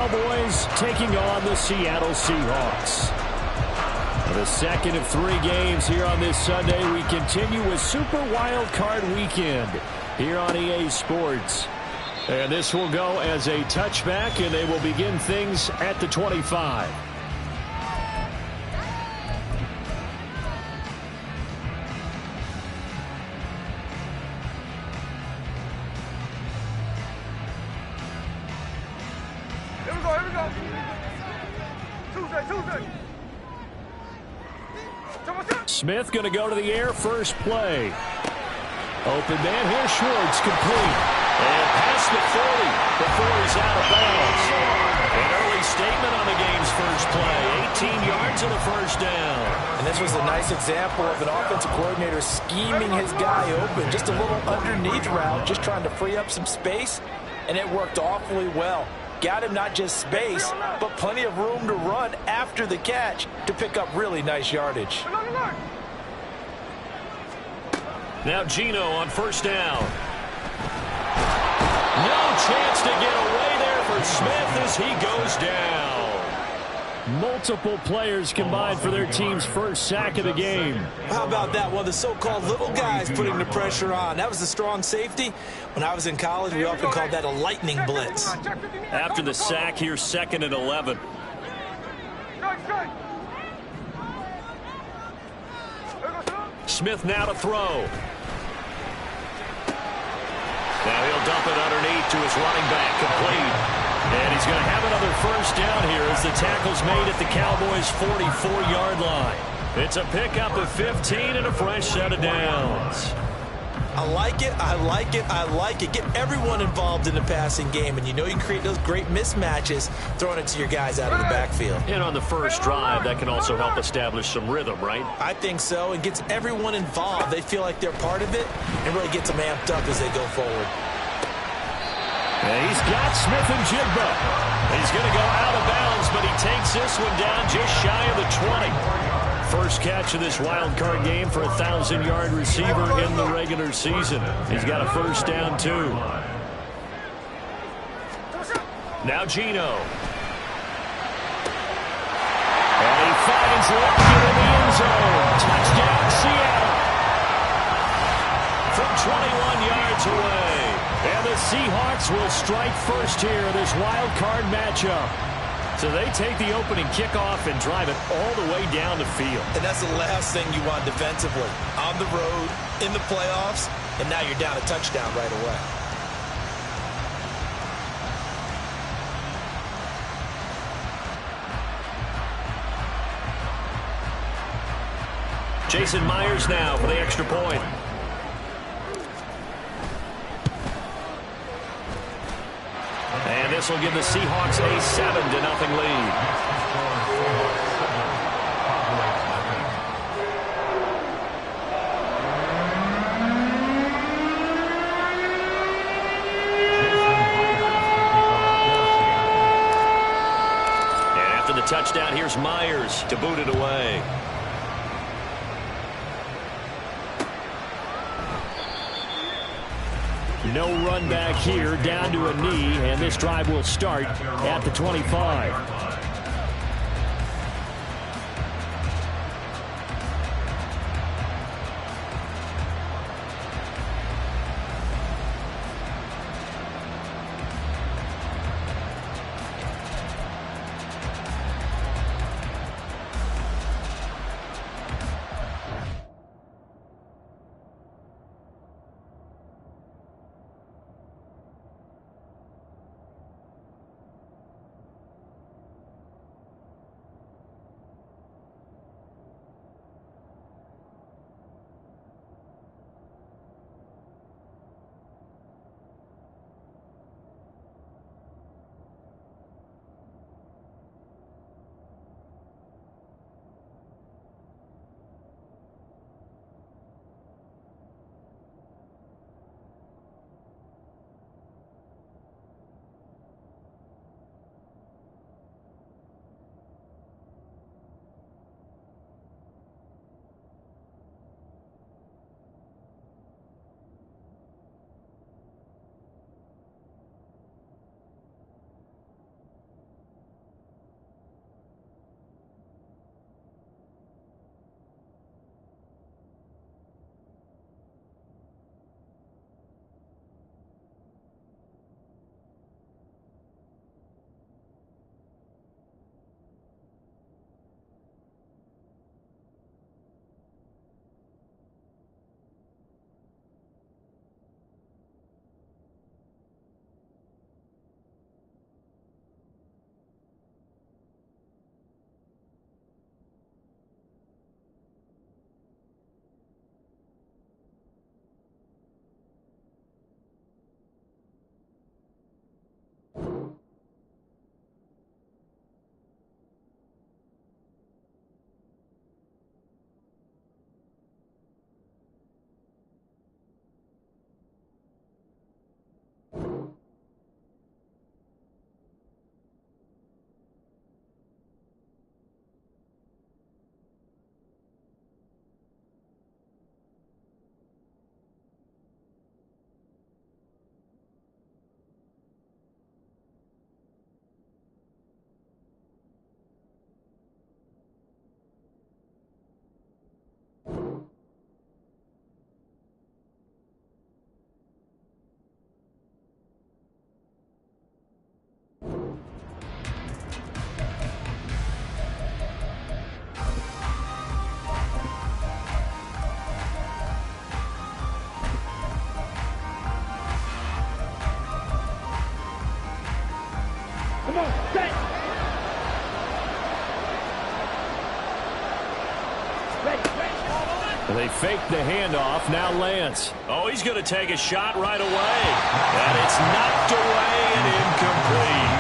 Cowboys taking on the Seattle Seahawks. The second of 3 games here on this Sunday. We continue with Super Wildcard Weekend here on EA Sports. And this will go as a touchback, and they will begin things at the 25. Smith going to go to the air first play. Open man here, Schwartz complete. And past the 40 before he's out of bounds. An early statement on the game's first play. 18 yards and a first down. And this was a nice example of an offensive coordinator scheming his guy open. Just a little underneath route, just trying to free up some space. And it worked awfully well. Got him not just space, but plenty of room to run after the catch to pick up really nice yardage. Now Geno on first down. No chance to get away there for Smith as he goes down. Multiple players combined for their team's first sack of the game. How about that one? The so-called little guys putting the pressure on. That was a strong safety. When I was in college, we often called that a lightning blitz. After the sack, here's 2nd and 11. Smith now to throw. Now he'll dump it underneath to his running back, complete. And he's going to have another first down here as the tackle's made at the Cowboys' 44-yard line. It's a pickup of 15 and a fresh set of downs. I like it, I like it, I like it. Get everyone involved in the passing game, and you know you create those great mismatches throwing it to your guys out of the backfield. And on the first drive, that can also help establish some rhythm, right? I think so. It gets everyone involved. They feel like they're part of it and really gets them amped up as they go forward. And he's got Smith and Jigba. He's going to go out of bounds, but he takes this one down just shy of the 20. First catch of this wild card game for a 1,000-yard receiver in the regular season. He's got a first down, too. Now Geno. And he finds Lockett in the end zone. Touchdown, Seattle. From 21 yards away. And the Seahawks will strike first here in this wild card matchup. So they take the opening kickoff and drive it all the way down the field. And that's the last thing you want defensively. On the road, in the playoffs, and now you're down a touchdown right away. Jason Myers now for the extra point. And this will give the Seahawks a 7-0 lead. And after the touchdown, here's Myers to boot it away. No run back here, down to a knee, and this drive will start at the 25. They fake the handoff. Now Lance. Oh, he's going to take a shot right away. And it's knocked away and incomplete.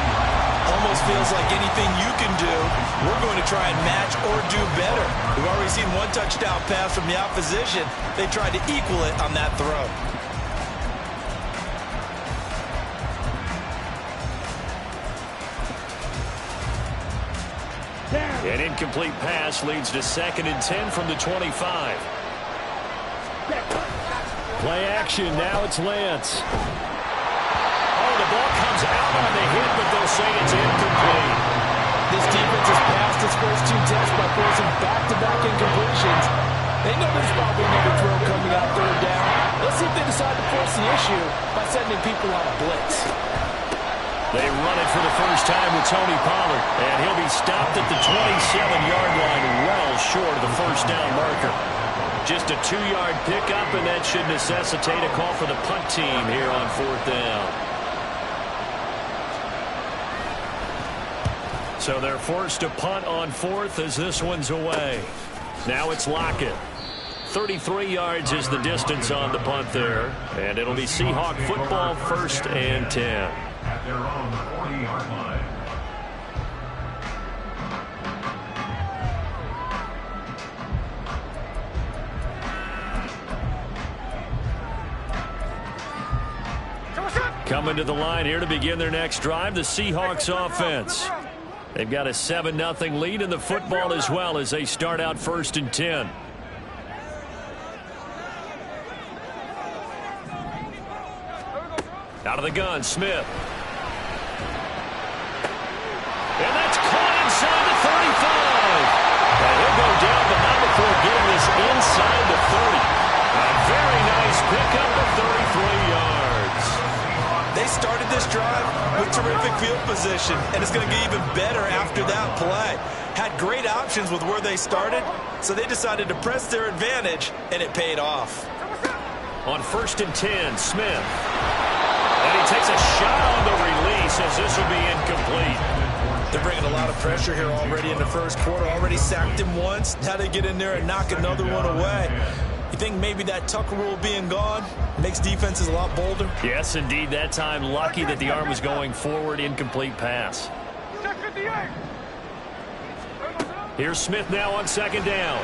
Almost feels like anything you can do, we're going to try and match or do better. We've already seen one touchdown pass from the opposition. They tried to equal it on that throw. An incomplete pass leads to 2nd and 10 from the 25. Play action. Now it's Lance. Oh, the ball comes out on the hit, but they'll say it's incomplete. This defense has passed its first 2 tests by forcing back-to-back incompletions. They know there's probably another throw coming out 3rd down. Let's see if they decide to force the issue by sending people on a blitz. They run it for the first time with Tony Pollard, and he'll be stopped at the 27-yard line, well short of the first down marker. Just a 2-yard pickup, and that should necessitate a call for the punt team here on 4th down. So they're forced to punt on 4th as this one's away. Now it's Lockett. 33 yards is the distance on the punt there, and it'll be Seahawk football, 1st and 10. At their own 40-yard line. Coming to the line here to begin their next drive, the Seahawks offense. They've got a 7-0 lead in the football as well as they start out 1st and 10. Out of the gun, Smith. And that's caught inside the 35. And he'll go down, but not before getting this inside the 30. A very nice pickup of 33 yards. They started this drive with terrific field position, and it's going to get even better after that play. Had great options with where they started, so they decided to press their advantage, and it paid off. On 1st and 10, Smith. And he takes a shot on the release as this will be incomplete. They're bringing a lot of pressure here already in the first quarter. Already sacked him once. Now they get in there and knock another one away. You think maybe that Tucker rule being gone makes defenses a lot bolder? Yes, indeed. That time, lucky that the arm was going forward. Incomplete pass. Here's Smith now on 2nd down.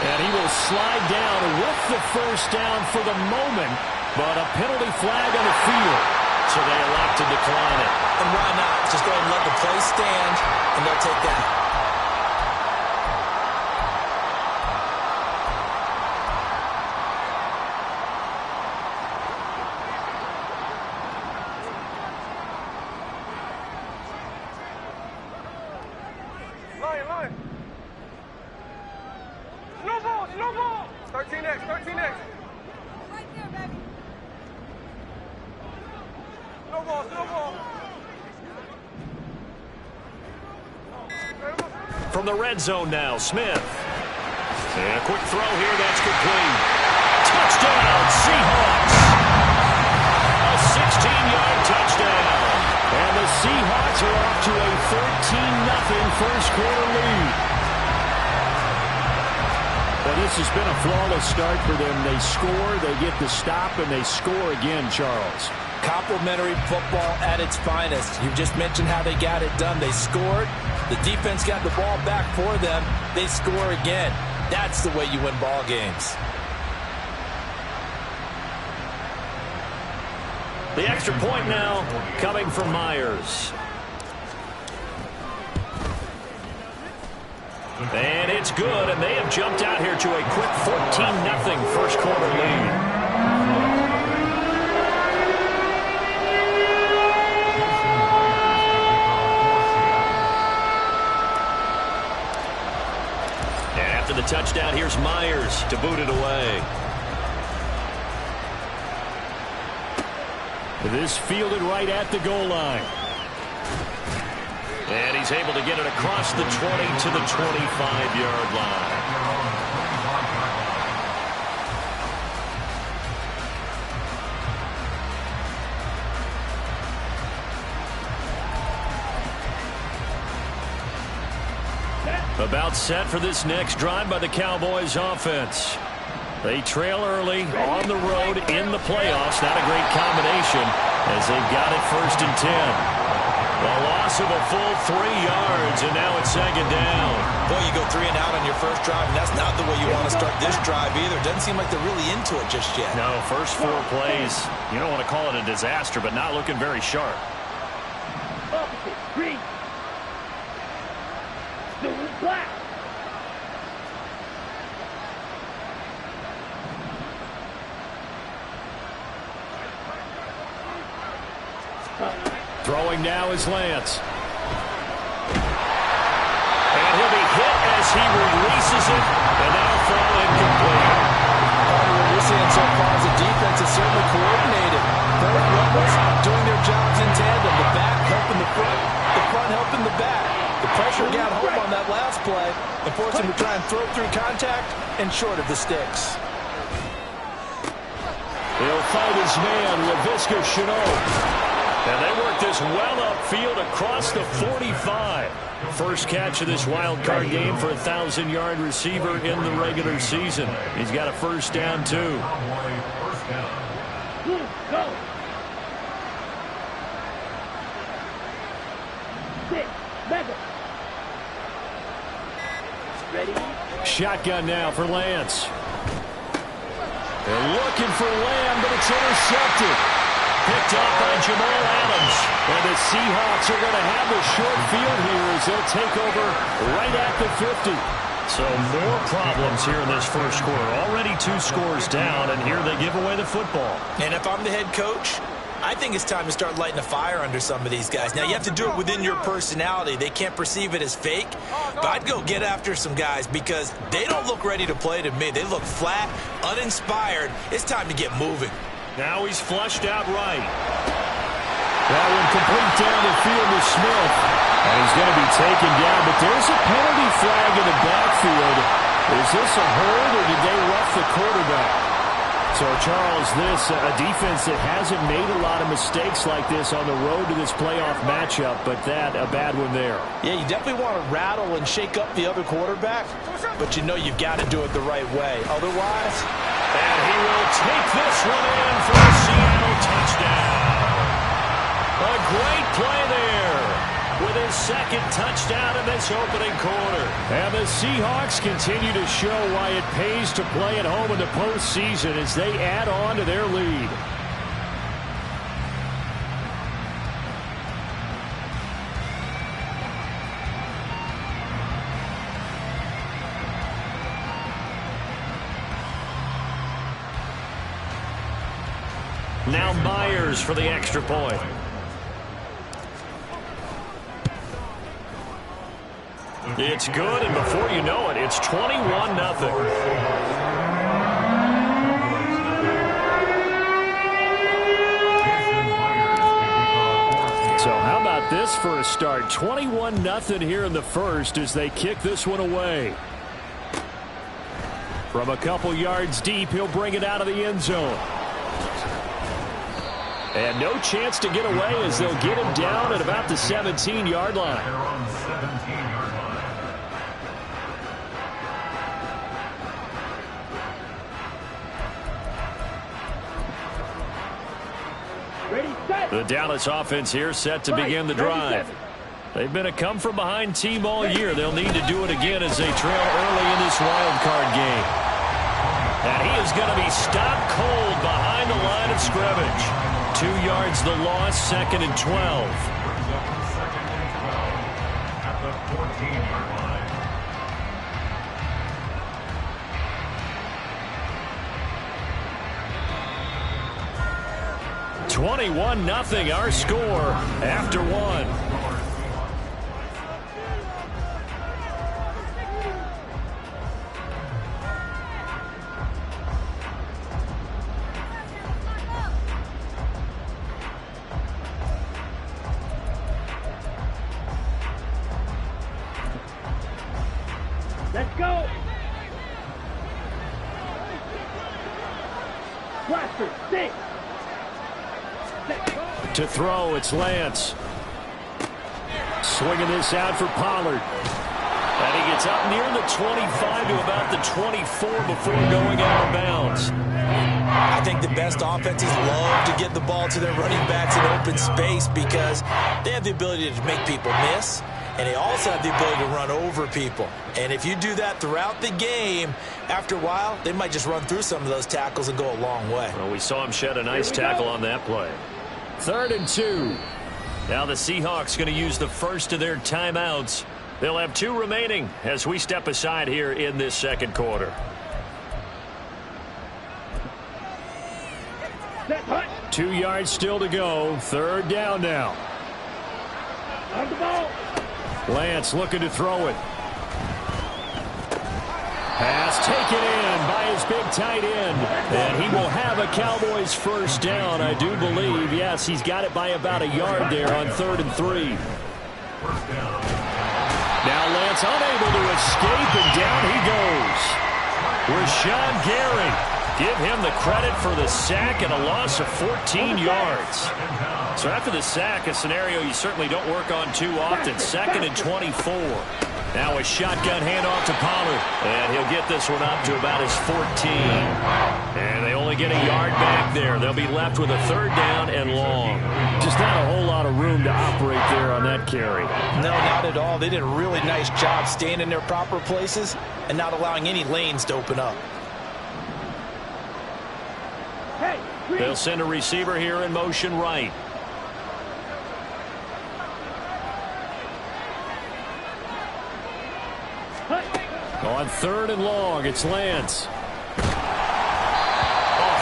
And he will slide down with the first down for the moment, but a penalty flag on the field. So they elect to decline it. And why not? Just go ahead and let the play stand, and they'll take that. Line. No ball. 13X. Right there, baby. No ball. From the red zone now, Smith. And a quick throw here, that's complete. Touchdown, Seahawks. A 16-yard touchdown. And the Seahawks are off to a 13-0 first quarter lead. Well, this has been a flawless start for them. They score, they get the stop, and they score again, Charles. Complimentary football at its finest. You just mentioned how they got it done. They scored. The defense got the ball back for them. They score again. That's the way you win ball games. The extra point now coming from Myers. And it's good, and they have jumped out here to a quick 14-0 first quarter lead. And after the touchdown, here's Myers to boot it away. This fielded right at the goal line. And he's able to get it across the 20 to the 25-yard line. About set for this next drive by the Cowboys offense. They trail early on the road in the playoffs. Not a great combination as they've got it 1st and 10. The loss of a full 3 yards, and now it's 2nd down. Boy, you go 3 and out on your first drive, and that's not the way you want to start this drive either. Doesn't seem like they're really into it just yet. No, first 4 plays, you don't want to call it a disaster, but not looking very sharp. Opposite, green. Student black. Throwing now is Lance. And he'll be hit as he releases it, and that'll fall incomplete. Part of what we're seeing so far is the defense is certainly coordinated. Both runners doing their jobs in tandem. The back helping the front helping the back. The pressure got home on that last play and forced him to try and throw through contact and short of the sticks. He'll fight his man, Laviska Shenault. And they work this well upfield across the 45. First catch of this wild card game for a 1,000-yard receiver in the regular season. He's got a 1st down, too. Go. 6, mega. Ready? Shotgun now for Lance. They're looking for Lamb, but it's intercepted. Picked up by Jamal Adams. And the Seahawks are going to have the short field here as they'll take over right at the 50. So more problems here in this first quarter. Already 2 scores down, and here they give away the football. And if I'm the head coach, I think it's time to start lighting a fire under some of these guys. Now, you have to do it within your personality. They can't perceive it as fake. But I'd go get after some guys because they don't look ready to play to me. They look flat, uninspired. It's time to get moving. Now he's flushed out right. That one complete down the field to Smith. And he's going to be taken down, but there's a penalty flag in the backfield. Is this a hold, or did they rough the quarterback? So, Charles, this a defense that hasn't made a lot of mistakes like this on the road to this playoff matchup, but that a bad one there. Yeah, you definitely want to rattle and shake up the other quarterback, but you know you've got to do it the right way. Otherwise, and he will take this one in for a Seattle touchdown. A great play there with his 2nd touchdown in this opening quarter. And the Seahawks continue to show why it pays to play at home in the postseason as they add on to their lead. Now Myers for the extra point. It's good, and before you know it, it's 21-0. So how about this for a start? 21-0 here in the first as they kick this one away. From a couple yards deep, he'll bring it out of the end zone. And no chance to get away as they'll get him down at about the 17-yard line. They're on the 17-yard line. Ready, set. The Dallas offense here set to begin the drive. They've been a come-from-behind team all year. They'll need to do it again as they trail early in this wild card game. And he is going to be stopped cold behind the line of scrimmage. 2 yards the loss, 2nd and 12. Brings up 2nd and 12 at the 14-yard line. 21-0 our score after 1. Let's go. Blaster, 6. To throw, it's Lance. Swinging this out for Pollard. And he gets up near the 25 to about the 24 before going out of bounds. I think the best offenses love to get the ball to their running backs in open space because they have the ability to make people miss, and they also have the ability to run over people. And if you do that throughout the game, after a while, they might just run through some of those tackles and go a long way. Well, we saw him shed a nice tackle on that play. 3rd and 2. Now the Seahawks going to use the first of their timeouts. They'll have 2 remaining as we step aside here in this second quarter. Set, hut. 2 yards still to go. 3rd down now. On the ball. Lance looking to throw it. Pass taken in by his big tight end. And he will have a Cowboys first down, I do believe. Yes, he's got it by about a yard there on 3rd and 3. Now Lance unable to escape, and down he goes. Rashawn Gary. Give him the credit for the sack and a loss of 14 yards. So after the sack, a scenario you certainly don't work on too often. 2nd and 24. Now a shotgun handoff to Pollard. And he'll get this one up to about his 14. And they only get a yard back there. They'll be left with a 3rd down and long. Just not a whole lot of room to operate there on that carry. No, not at all. They did a really nice job staying in their proper places and not allowing any lanes to open up. Hey, They'll send a receiver here in motion right. On 3rd and long, it's Lance. A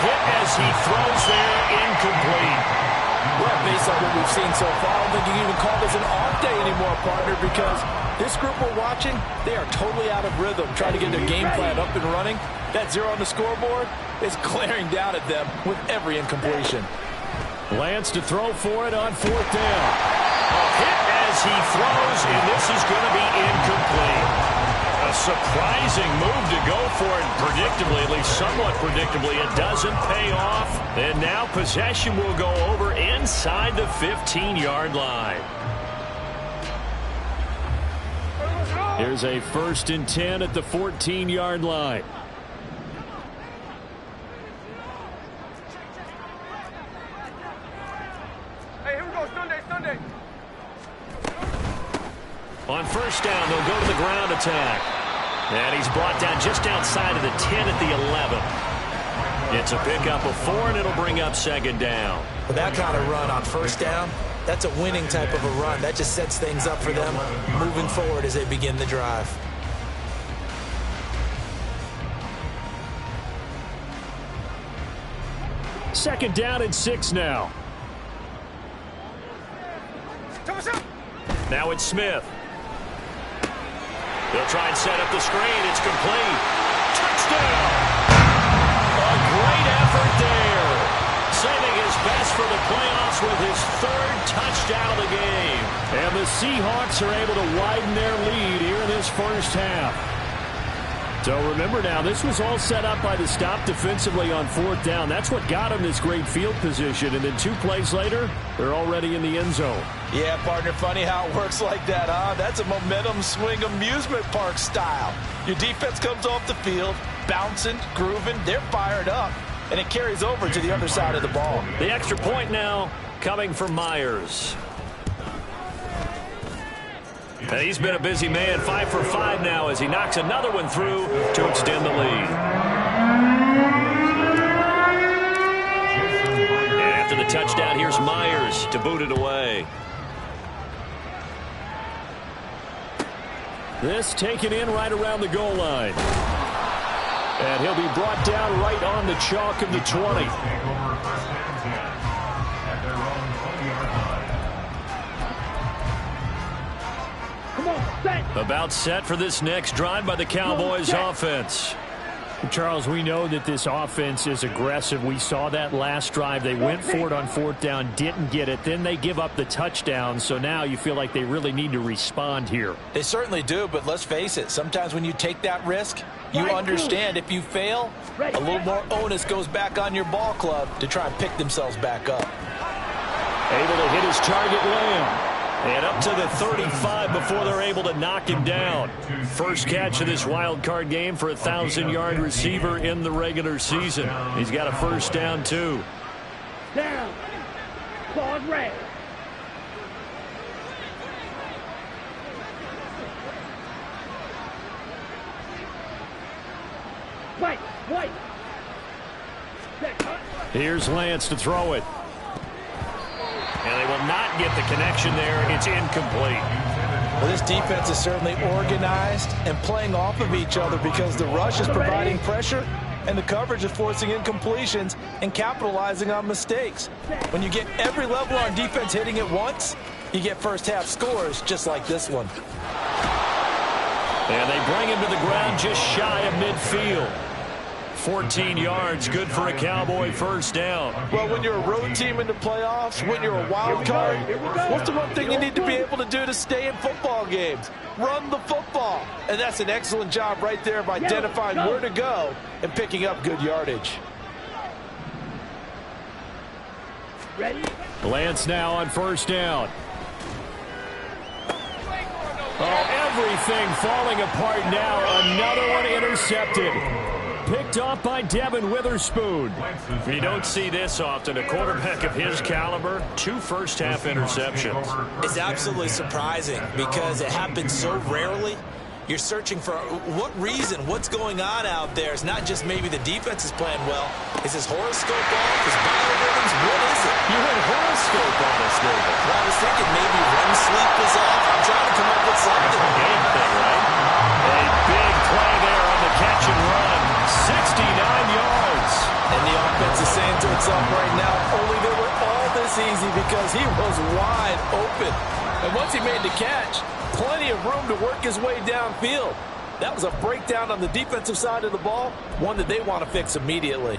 hit as he throws there, incomplete. Well, based on what we've seen so far, I don't think you can even call this an off day anymore, partner, because this group we're watching, they are totally out of rhythm, trying to get their game plan up and running. That 0 on the scoreboard is glaring down at them with every incompletion. Lance to throw for it on 4th down. A hit as he throws, and this is going to be incomplete. A surprising move to go for it predictably, at least somewhat predictably. It doesn't pay off, and now possession will go over inside the 15-yard line. Here's a 1st and 10 at the 14-yard line. Hey, here we go. Sunday. On 1st down, they'll go to the ground attack. And he's brought down just outside of the 10 at the 11. It's a pickup of 4, and it'll bring up 2nd down. With that kind of run on 1st down, that's a winning type of a run. That just sets things up for them moving forward as they begin the drive. Second down and 6 now. Now it's Smith. They'll try and set up the screen. It's complete. Touchdown! A great effort there. Saving his best for the playoffs with his 3rd touchdown of the game. And the Seahawks are able to widen their lead here in this first half. So remember now, this was all set up by the stop defensively on 4th down. That's what got them this great field position. And then 2 plays later, they're already in the end zone. Yeah, partner, funny how it works like that, huh? That's a momentum swing amusement park style. Your defense comes off the field, bouncing, grooving, they're fired up, and it carries over to the other side of the ball. The extra point now coming from Myers. And he's been a busy man, 5 for 5 now as he knocks another one through to extend the lead. And after the touchdown, here's Myers to boot it away. This taken in right around the goal line. And he'll be brought down right on the chalk of the 20. About set for this next drive by the Cowboys offense. Charles, we know that this offense is aggressive. We saw that last drive. They went for it on 4th down, didn't get it. Then they give up the touchdown. So now you feel like they really need to respond here. They certainly do, but let's face it. Sometimes when you take that risk, you understand if you fail, a little more onus goes back on your ball club to try and pick themselves back up. Able to hit his target Lamb. And up to the 35 before they're able to knock him down. First catch of this wild card game for a 1,000-yard receiver in the regular season. He's got a first down, too. Down. Claws red. Wait. Here's Lance to throw it. And they will not get the connection there. It's incomplete. Well, this defense is certainly organized and playing off of each other because the rush is providing pressure and the coverage is forcing incompletions and capitalizing on mistakes. When you get every level on defense hitting at once, you get first half scores just like this one. And they bring him to the ground just shy of midfield. 14 yards, good for a Cowboy first down. Well, when you're a road team in the playoffs, when you're a wild card, what's the one thing you need to be able to do to stay in football games? Run the football. And that's an excellent job right there of identifying where to go and picking up good yardage. Ready? Lance now on first down. Oh, everything falling apart now. Another one intercepted. Picked off by Devin Witherspoon. You don't see this often. A quarterback of his caliber, 2 first-half interceptions. It's absolutely surprising because it happens so rarely. You're searching for what reason, what's going on out there. It's not just maybe the defense is playing well. Is his horoscope off? His biorhythms? What is it? You had horoscope on us, David. Well, I was thinking maybe REM sleep was off. I'm trying to come up with something. Game thing, right? A big play there on the catch and run. 69 yards. And the offense is saying to itself right now, only they were all this easy because he was wide open. And once he made the catch, plenty of room to work his way downfield. That was a breakdown on the defensive side of the ball, one that they want to fix immediately.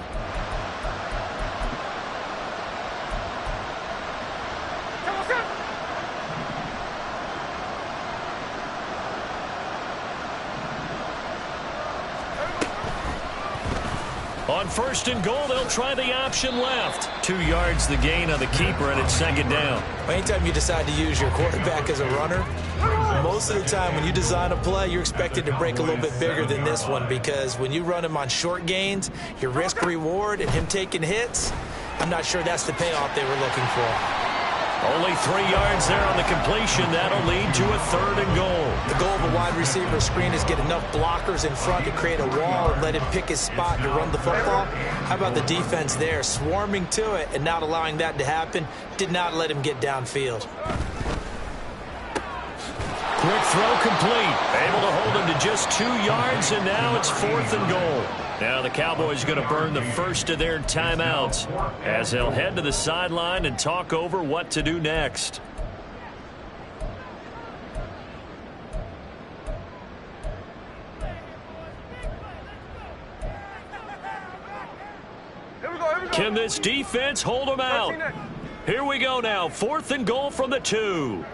On first and goal, they'll try the option left. 2 yards the gain on the keeper, and it's second down. Anytime you decide to use your quarterback as a runner, most of the time when you design a play, you're expected to break a little bit bigger than this one because when you run him on short gains, your risk-reward and him taking hits, I'm not sure that's the payoff they were looking for. Only 3 yards there on the completion. That'll lead to a third and goal. The goal of a wide receiver screen is get enough blockers in front to create a wall and let him pick his spot to run the football. How about the defense there, swarming to it and not allowing that to happen? Did not let him get downfield. Quick throw complete. Able to hold him to just 2 yards, and now it's fourth and goal. Now the Cowboys are going to burn the first of their timeouts as they'll head to the sideline and talk over what to do next. Can this defense hold them out? Here we go now. Fourth and goal from the 2.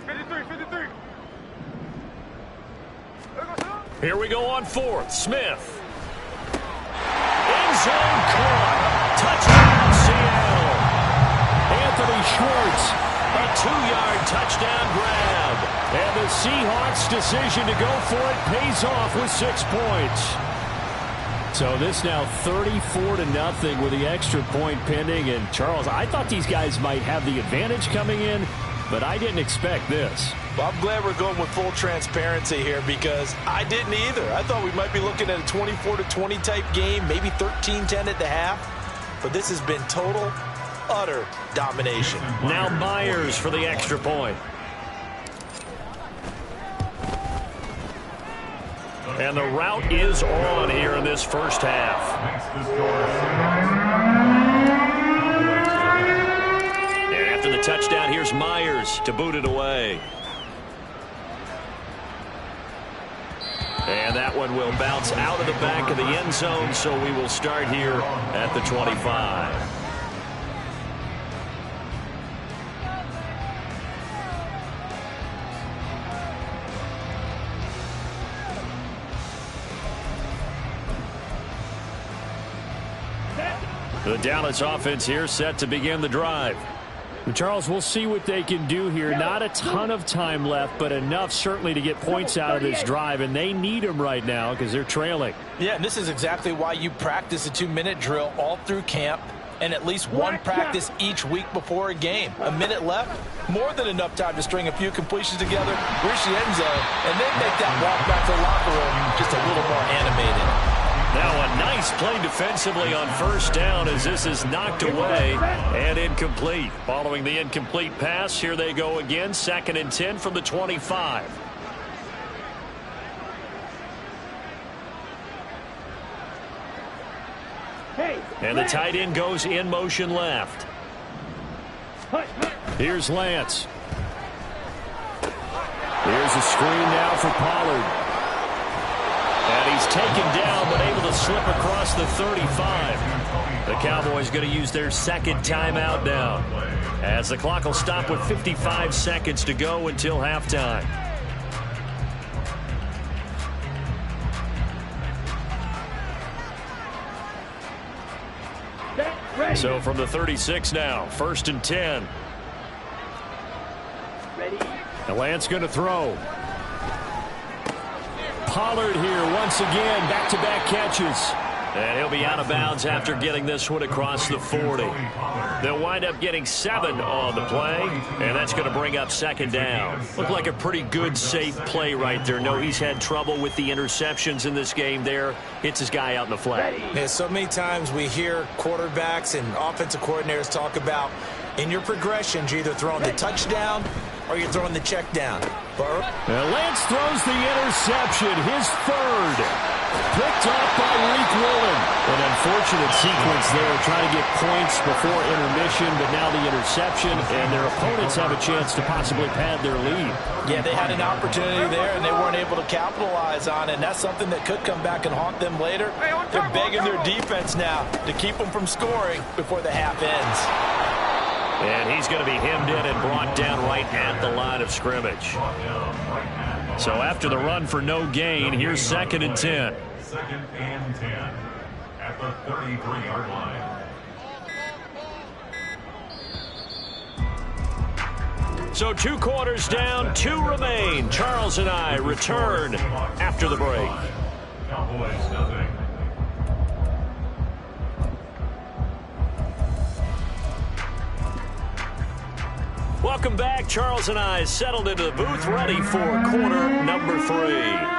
53. Here we go on fourth. Smith. End zone caught. Touchdown, Seattle. Anthony Schwartz, a 2-yard touchdown grab. And the Seahawks' decision to go for it pays off with 6 points. So this now 34-0 with the extra point pending. And Charles, I thought these guys might have the advantage coming in, but I didn't expect this. Well, I'm glad we're going with full transparency here because I didn't either. I thought we might be looking at a 24-20 type game, maybe 13-10 at the half. But this has been total, utter domination. Now Myers for the extra point. And the route is on here in this first half. And after the touchdown, here's Myers to boot it away. And that one will bounce out of the back of the end zone, so we will start here at the 25. The Dallas offense here set to begin the drive. Charles, we'll see what they can do here. Not a ton of time left, but enough certainly to get points out of this drive, and they need them right now because they're trailing. Yeah, and this is exactly why you practice a 2-minute drill all through camp and at least one practice each week before a game. A minute left, more than enough time to string a few completions together, reach the end zone, and then make that walk back to the locker room just a little more animated. Now a nice play defensively on first down as this is knocked away and incomplete. Following the incomplete pass, here they go again. 2nd and 10 from the 25. And the tight end goes in motion left. Here's Lance. Here's a screen now for Pollard. And he's taken down, but able to slip across the 35. The Cowboys going to use their 2nd timeout now, as the clock will stop with 55 seconds to go until halftime. So from the 36 now, 1st and 10. And Lance going to throw. Pollard here once again, back-to-back catches. And he'll be out of bounds after getting this one across the 40. They'll wind up getting 7 on the play, and that's going to bring up 2nd down. Looked like a pretty good, safe play right there. No, he's had trouble with the interceptions in this game there. Hits his guy out in the flat. Yeah, so many times we hear quarterbacks and offensive coordinators talk about in your progressions, you're either throwing the touchdown or you're throwing the check down. Lance throws the interception, his 3rd. Picked off by Reek Willen. An unfortunate sequence there, trying to get points before intermission, but now the interception, and their opponents have a chance to possibly pad their lead. Yeah, they had an opportunity there, and they weren't able to capitalize on it, and that's something that could come back and haunt them later. They're begging their defense now to keep them from scoring before the half ends. And he's going to be hemmed in and brought down right at the line of scrimmage. So after the run for no gain, here's 2nd and 10. 2nd and 10 at the 33-yard line. So 2 quarters down, 2 remain. Charles and I return after the break. Cowboys nothing. Welcome back. Charles and I settled into the booth, ready for quarter number 3.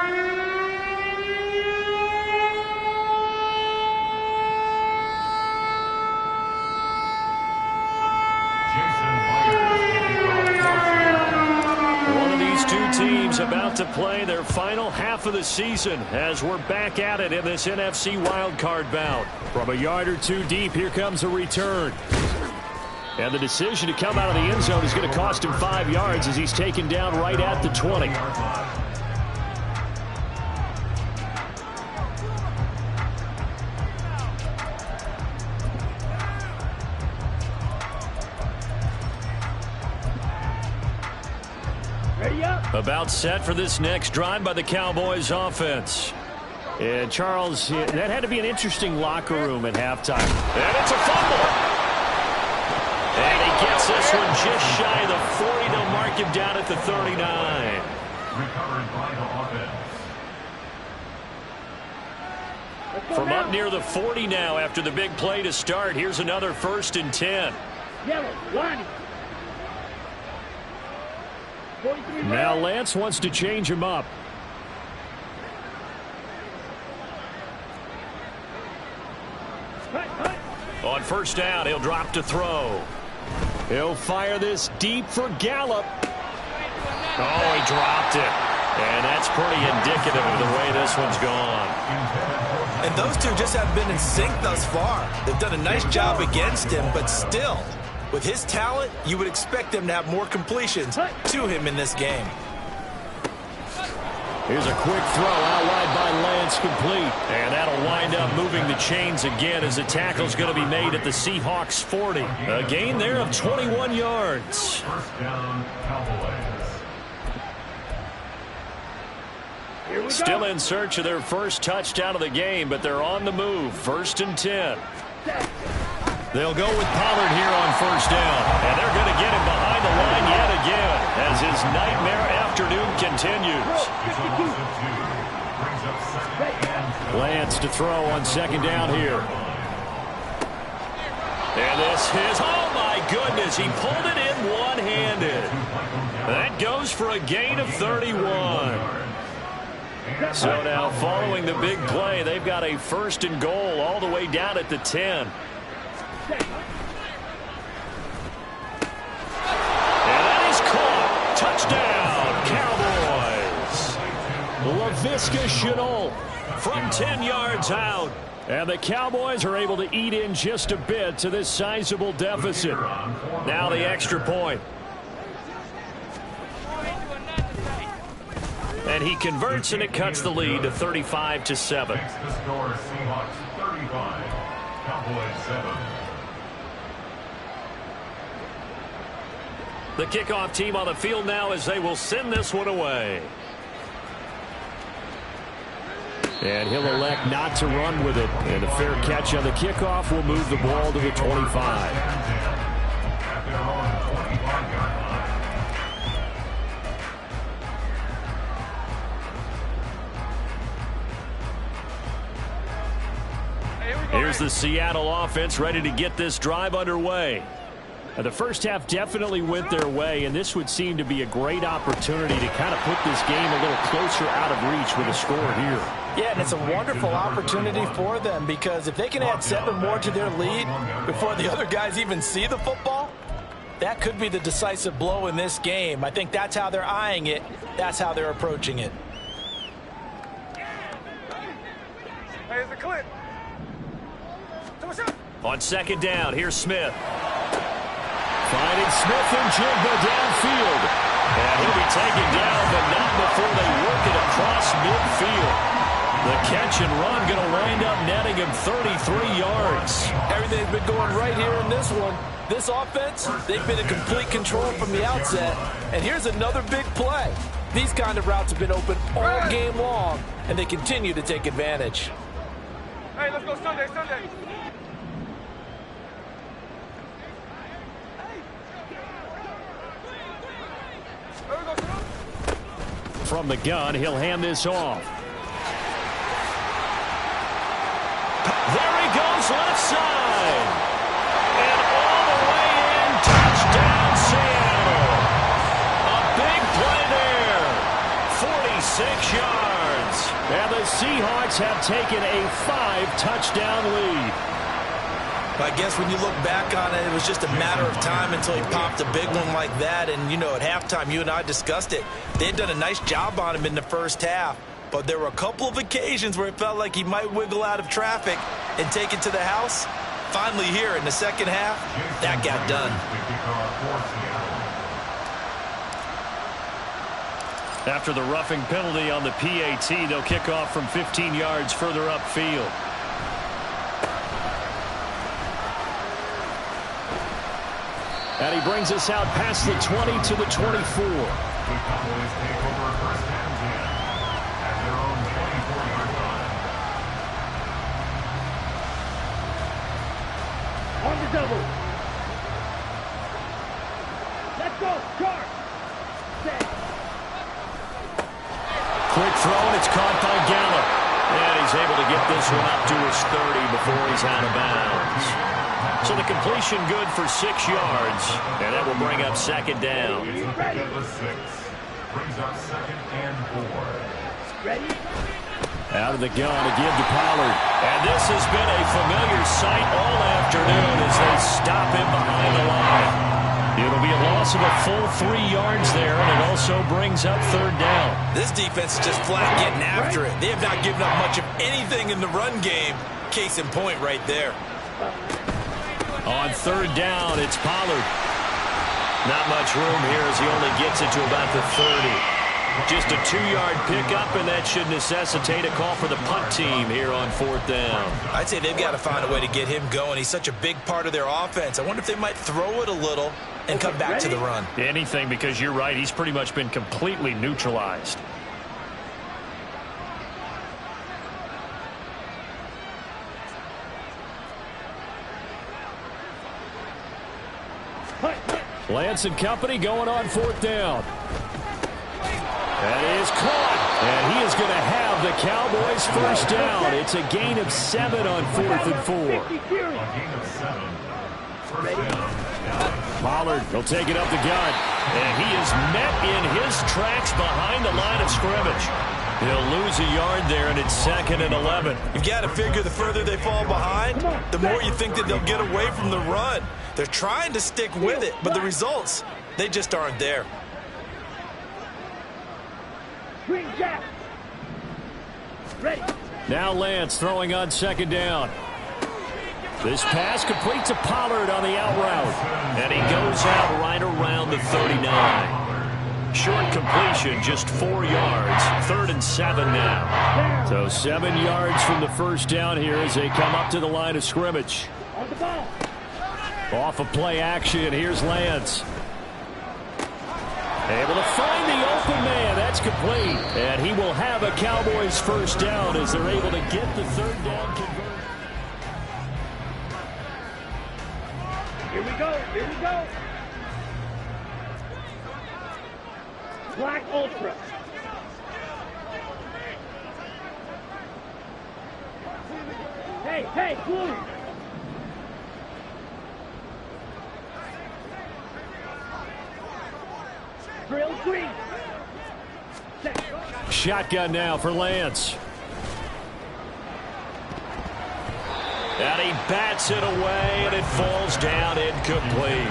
Teams about to play their final half of the season as we're back at it in this NFC wildcard bout. From a yard or 2 deep, here comes a return. And the decision to come out of the end zone is going to cost him 5 yards as he's taken down right at the 20. About set for this next drive by the Cowboys offense. And Charles, that had to be an interesting locker room at halftime. And it's a fumble. And he gets this one just shy of the 40. They'll mark him down at the 39. Recovered by the offense. From up near the 40 now after the big play to start. Here's another 1st and 10. Yellow, line. Now Lance wants to change him up. On 1st down, he'll drop to throw. He'll fire this deep for Gallup. Oh, he dropped it. And that's pretty indicative of the way this one's gone. And those two just have been in sync thus far. They've done a nice job against him, but still, with his talent, you would expect them to have more completions to him in this game. Here's a quick throw out wide by Lance, complete. And that'll wind up moving the chains again as the tackle's going to be made at the Seahawks 40. A gain there of 21 yards. 1st down, Cowboys. Still in search of their first touchdown of the game, but they're on the move. 1st and 10. They'll go with Pollard here on first down. And they're going to get him behind the line yet again as his nightmare afternoon continues. Lance to throw on second down here. And this is, oh my goodness, he pulled it in one-handed. That goes for a gain of 31. So now following the big play, they've got a first and goal all the way down at the 10. And that is caught. Touchdown, Cowboys. Laviska Shenault from 10 yards out. And the Cowboys are able to eat in just a bit to this sizable deficit. Now the extra point. And he converts, and it cuts the lead to 35-7. The score, Seahawks 35, Cowboys 7. The kickoff team on the field now as they will send this one away. And he'll elect not to run with it. And a fair catch on the kickoff will move the ball to the 25. Here's the Seattle offense ready to get this drive underway. The first half definitely went their way, and this would seem to be a great opportunity to kind of put this game a little closer out of reach with a score here. Yeah, and it's a wonderful opportunity for them because if they can add 7 more to their lead before the other guys even see the football, that could be the decisive blow in this game. I think that's how they're eyeing it. That's how they're approaching it. Hey, it's a clip. On second down, here's Smith. Finding Smith and Jigba downfield. And he'll be taken down, but not before they work it across midfield. The catch and run going to wind up netting him 33 yards. Everything's been going right here in this one. This offense, they've been in complete control from the outset. And here's another big play. These kind of routes have been open all game long, and they continue to take advantage. Hey, let's go Sunday. From the gun, he'll hand this off. There he goes, left side. And all the way in, touchdown Seattle. A big play there. 46 yards. And the Seahawks have taken a 5-touchdown lead. I guess when you look back on it, it was just a matter of time until he popped a big one like that. And, you know, at halftime, you and I discussed it. They had done a nice job on him in the first half. But there were a couple of occasions where it felt like he might wiggle out of traffic and take it to the house. Finally here in the second half, that got done. After the roughing penalty on the PAT, they'll kick off from 15 yards further upfield. And he brings us out past the 20 to the 24. The Cowboys take over first and 10 at their own 24-yard line. On the double. Let's go. Charge. Set. Quick throw, and it's caught by Gallup. And he's able to get this one up to his 30 before he's out of bounds. So the completion good for 6 yards, and that will bring up second down. Get the 6. Brings up second and 4. Ready? Out of the gun again to Pollard. And this has been a familiar sight all afternoon as they stop him behind the line. It'll be a loss of a full 3 yards there, and it also brings up third down. This defense is just flat getting after it. They have not given up much of anything in the run game. Case in point right there. On third down, it's Pollard. Not much room here as he only gets it to about the 30. Just a 2-yard pickup, and that should necessitate a call for the punt team here on fourth down. I'd say they've got to find a way to get him going. He's such a big part of their offense. I wonder if they might throw it a little and come back to the run. Anything, because you're right. He's pretty much been completely neutralized. Lance and company going on 4th down. That is caught. And he is going to have the Cowboys first down. It's a gain of 7 on 4th and 4. A gain of 7. First down. Pollard will take it up the gut. And he is met in his tracks behind the line of scrimmage. He'll lose a yard there, and it's 2nd and 11. You've got to figure the further they fall behind, the more you think that they'll get away from the run. They're trying to stick with it, but the results, they just aren't there. Green Jack. Ready. Now Lance throwing on 2nd down. This pass complete to Pollard on the out route. And he goes out right around the 39. Short completion, just 4 yards. 3rd and 7 now. So 7 yards from the first down here as they come up to the line of scrimmage. On the ball. Off of play action, here's Lance. Able to find the open man. That's complete. And he will have a Cowboys first down as they're able to get the 3rd down converted. Here we go. Here we go. Black Ultra. Hey, blue. Drill green. Set. Shotgun now for Lance. And he bats it away, and it falls down incomplete.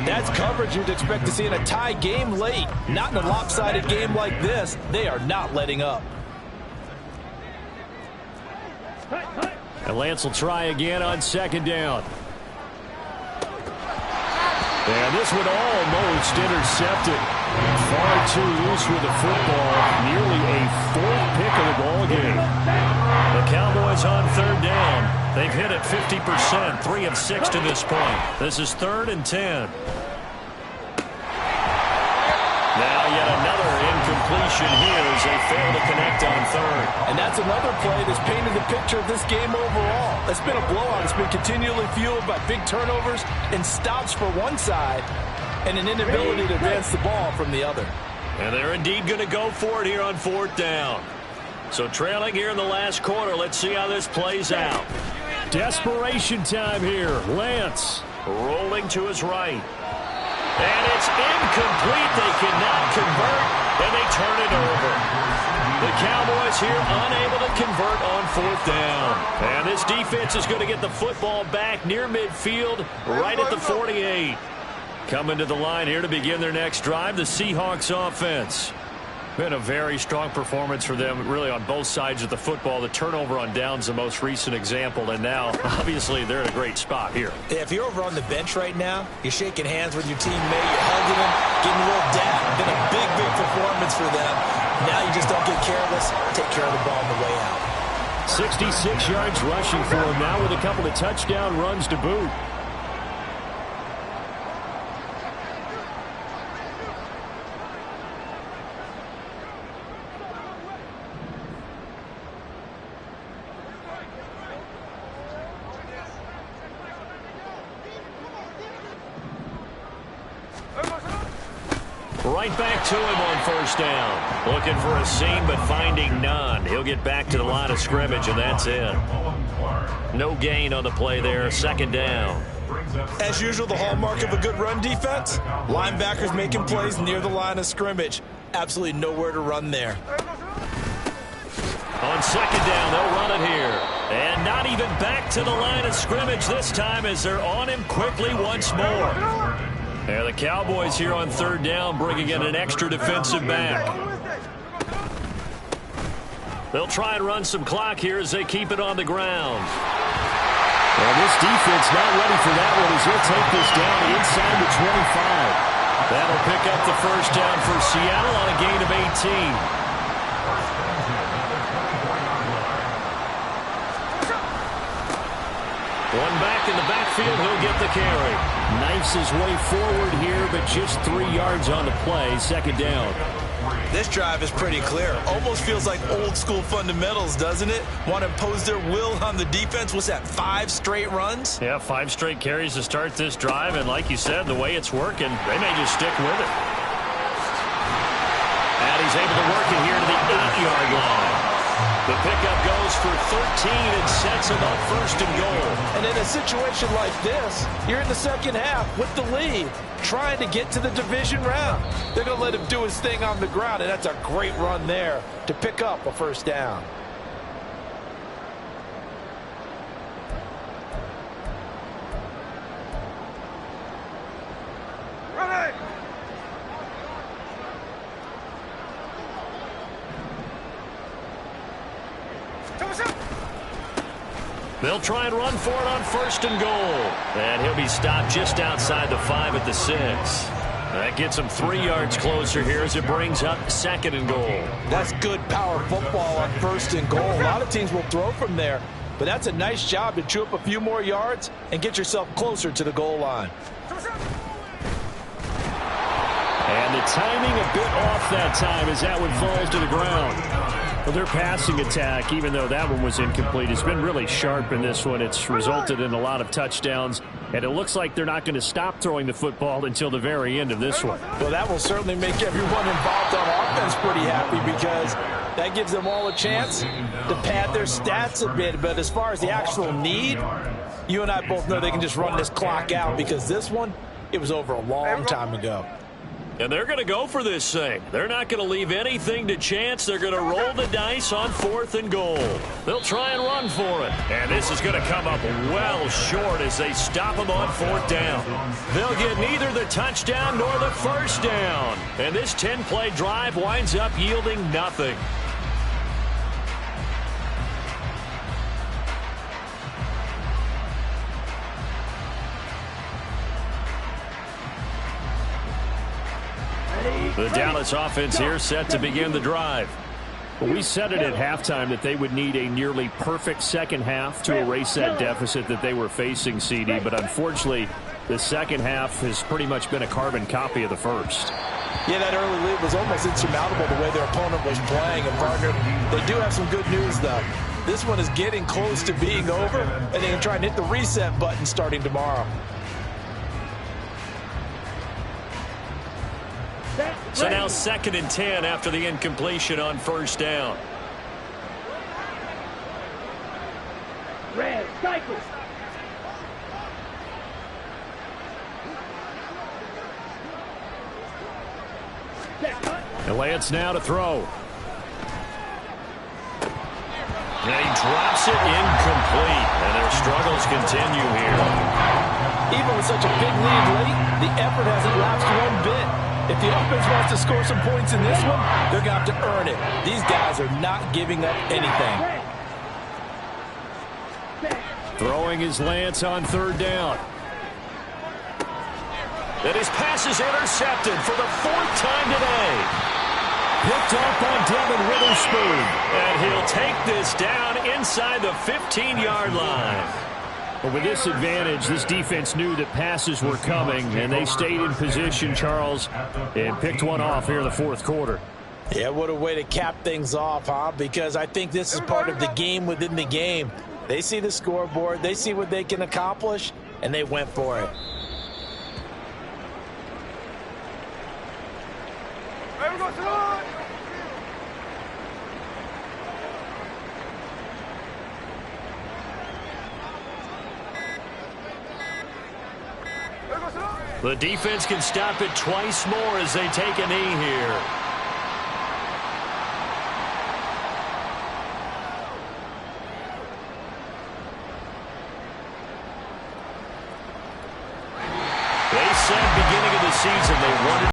That's coverage you'd expect to see in a tie game late. Not in a lopsided game like this. They are not letting up. And Lance will try again on 2nd down. And this one almost intercepted. Far too loose with the football. Nearly a 4th pick of the ball game. The Cowboys on 3rd down. They've hit it 50%, 3 of 6 to this point. This is 3rd and 10. Now yet another incompletion here as they fail to connect on 3rd. And that's another play that's painted the picture of this game overall. It's been a blowout. It's been continually fueled by big turnovers and stops for one side and an inability to advance the ball from the other. And they're indeed going to go for it here on 4th down. So trailing here in the last quarter. Let's see how this plays out. Desperation time here. Lance rolling to his right. And it's incomplete. They cannot convert, and they turn it over. The Cowboys here unable to convert on 4th down. And this defense is going to get the football back near midfield, right at the 48. Coming to the line here to begin their next drive, the Seahawks offense. Been a very strong performance for them, really, on both sides of the football. The turnover on downs, the most recent example, and now, obviously, they're in a great spot here. If you're over on the bench right now, you're shaking hands with your teammate, you're hugging him, getting a little dap. Been a big performance for them. Now you just don't get careless. Take care of the ball on the way out. 66 yards rushing for him now with a couple of touchdown runs to boot. Right back to him on 1st down. Looking for a seam, but finding none. He'll get back to the line of scrimmage, and that's it. No gain on the play there. 2nd down. As usual, the hallmark of a good run defense, linebackers making plays near the line of scrimmage. Absolutely nowhere to run there. On 2nd down, they'll run it here. And not even back to the line of scrimmage this time as they're on him quickly once more. And the Cowboys here on 3rd down bringing in an extra defensive back. They'll try and run some clock here as they keep it on the ground. Well, this defense not ready for that one as he'll take this down inside the 25. That'll pick up the first down for Seattle on a gain of 18. One back in the backfield, he'll get the carry. Knifes his way forward here, but just 3 yards on the play. 2nd down. This drive is pretty clear. Almost feels like old school fundamentals, doesn't it? Want to impose their will on the defense. What's that, 5 straight runs? Yeah, 5 straight carries to start this drive, and like you said, the way it's working, they may just stick with it. And he's able to work it here to the 8-yard line. The pickup goes for 13 and sets him up first and goal. And in a situation like this, you're in the second half with the lead, trying to get to the division round. They're going to let him do his thing on the ground, and that's a great run there to pick up a first down. They'll try and run for it on first and goal. And he'll be stopped just outside the 5 at the 6. That gets him 3 yards closer here as it brings up second and goal. That's good power football on first and goal. A lot of teams will throw from there, but that's a nice job to chew up a few more yards and get yourself closer to the goal line. And the timing a bit off that time as that one falls to the ground. Well, their passing attack, even though that one was incomplete, has been really sharp in this one. It's resulted in a lot of touchdowns, and it looks like they're not going to stop throwing the football until the very end of this one. Well, that will certainly make everyone involved on offense pretty happy because that gives them all a chance to pad their stats a bit. But as far as the actual need, you and I both know they can just run this clock out because this one, it was over a long time ago. And they're going to go for this thing. They're not going to leave anything to chance. They're going to roll the dice on 4th and goal. They'll try and run for it. And this is going to come up well short as they stop them on 4th down. They'll get neither the touchdown nor the first down. And this 10-play drive winds up yielding nothing. The Dallas offense here set to begin the drive. But we said it at halftime that they would need a nearly perfect second half to erase that deficit that they were facing, CD. But unfortunately, the second half has pretty much been a carbon copy of the first. Yeah, that early lead was almost insurmountable the way their opponent was playing. And, partner, they do have some good news, though. This one is getting close to being over, and they can try and hit the reset button starting tomorrow. So now 2nd and 10 after the incompletion on first down. Red, cycle. And Lance now to throw. And he drops it incomplete. And their struggles continue here. Even with such a big lead late, the effort hasn't lapsed one bit. If the offense wants to score some points in this one, they're going to have to earn it. These guys are not giving up anything. Throwing his Lance on 3rd down. And his pass is intercepted for the 4th time today. Picked up on Devin Witherspoon. And he'll take this down inside the 15-yard line. But with this advantage, this defense knew that passes were coming, and they stayed in position, Charles, and picked one off here in the 4th quarter. Yeah, what a way to cap things off, huh? Because I think this is part of the game within the game. They see the scoreboard, they see what they can accomplish, and they went for it. The defense can stop it twice more as they take a knee here. They said beginning of the season they wanted